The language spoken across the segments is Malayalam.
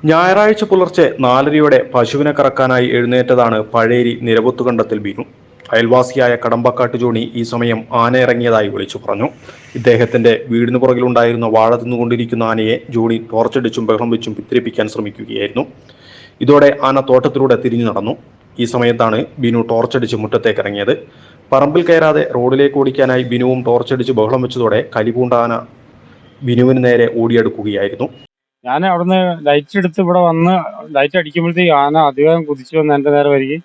ഞായറാഴ്ച പുലർച്ചെ 4:30 പശുവിനെ കറക്കാനായി എഴുന്നേറ്റതാണ് പഴേരി നിരവത്തുകണ്ടത്തിൽ ബിനു. അയൽവാസിയായ കടമ്പക്കാട്ട് ജോണി ഈ സമയം ആന ഇറങ്ങിയതായി വിളിച്ചു പറഞ്ഞു. ഇദ്ദേഹത്തിന്റെ വീടിന് പുറകിലുണ്ടായിരുന്ന വാഴ തിന്നുകൊണ്ടിരിക്കുന്ന ആനയെ ജോണി ടോർച്ചടിച്ചും ബഹളം വെച്ചും പിന്തിരിപ്പിക്കാൻ ശ്രമിക്കുകയായിരുന്നു. ഇതോടെ ആന തോട്ടത്തിലൂടെ തിരിഞ്ഞു നടന്നു. ഈ സമയത്താണ് ബിനു ടോർച്ചടിച്ച് മുറ്റത്തേക്ക് ഇറങ്ങിയത്. പറമ്പിൽ കയറാതെ റോഡിലേക്ക് ഓടിക്കാനായി ബിനുവും ടോർച്ചടിച്ച് ബഹളം വെച്ചതോടെ കലിപൂണ്ട ആന ബിനുവിന് നേരെ ഓടിയെടുക്കുകയായിരുന്നു. ഞാൻ അവിടുന്ന് ലൈറ്റ് എടുത്ത് ഇവിടെ വന്ന് ലൈറ്റ് അടിക്കുമ്പോഴത്തേക്ക് ആന അധികം കുതിച്ചു വന്ന് എൻ്റെ നേരെ വരികയും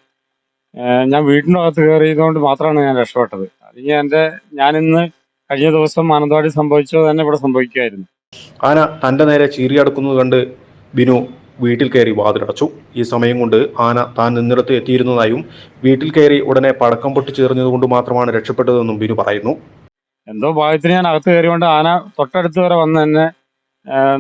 ഞാൻ വീടിൻ്റെ അകത്ത് കയറിയതുകൊണ്ട് മാത്രമാണ് ഞാൻ രക്ഷപ്പെട്ടത്. അല്ലെങ്കിൽ ഞാനിന്ന് കഴിഞ്ഞ ദിവസം മാനന്തവാടി സംഭവിച്ചത് തന്നെ ഇവിടെ സംഭവിക്കുമായിരുന്നു. ആന തന്റെ നേരെ ചീറിയടുക്കുന്നത് കണ്ട് ബിനു വീട്ടിൽ കയറി വാതിലടച്ചു. ഈ സമയം കൊണ്ട് ആന താൻ നിന്നിടത്ത് എത്തിയിരുന്നതായും വീട്ടിൽ കയറി ഉടനെ പടക്കം പൊട്ടിച്ചേർന്നതുകൊണ്ട് മാത്രമാണ് രക്ഷപ്പെട്ടതെന്നും ബിനു പറയുന്നു. എന്തോ ഭാഗത്തിന് ഞാൻ അകത്ത് കയറിയോണ്ട് ആന തൊട്ടടുത്ത് വരെ വന്ന് എന്നെ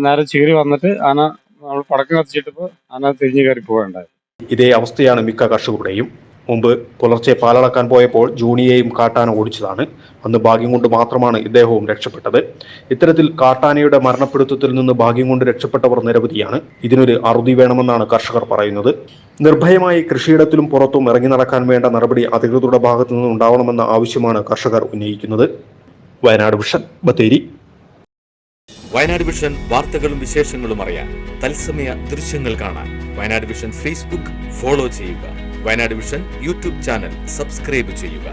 നേരെ ചീറി വന്നിട്ട് ആന നമ്മൾ പടക്കം കത്തിച്ചിട്ടപ്പോൾ ആന തിരിഞ്ഞു കയറി പോകേണ്ടായി. ഇതേ അവസ്ഥയാണ് മിക്ക കർഷകരുടെയും. മുമ്പ് പുലർച്ചെ പാലളക്കാൻ പോയപ്പോൾ ജൂണിയെയും കാട്ടാന ഓടിച്ചതാണ്. അന്ന് ഭാഗ്യം കൊണ്ട് മാത്രമാണ് ഇദ്ദേഹവും രക്ഷപ്പെട്ടത്. ഇത്തരത്തിൽ കാട്ടാനയുടെ മരണപ്പെടുത്തത്തിൽ നിന്ന് ഭാഗ്യം കൊണ്ട് രക്ഷപ്പെട്ടവർ നിരവധിയാണ്. ഇതിനൊരു അറുതി വേണമെന്നാണ് കർഷകർ പറയുന്നത്. നിർഭയമായി കൃഷിയിടത്തിലും പുറത്തും ഇറങ്ങി നടക്കാൻ വേണ്ട നടപടി അധികൃതരുടെ ഭാഗത്തു നിന്ന് ഉണ്ടാവണമെന്ന ആവശ്യമാണ് കർഷകർ ഉന്നയിക്കുന്നത്. വയനാട് വിഷൻ, ബത്തേരി. വയനാട് വിഷൻ വാർത്തകളും വിശേഷങ്ങളും അറിയാൻ തത്സമയ ദൃശ്യങ്ങൾ കാണാൻ വയനാട് വിഷൻ ഫേസ്ബുക്ക് ഫോളോ ചെയ്യുക. Wayanad vision YouTube channel subscribe ചെയ്യുക.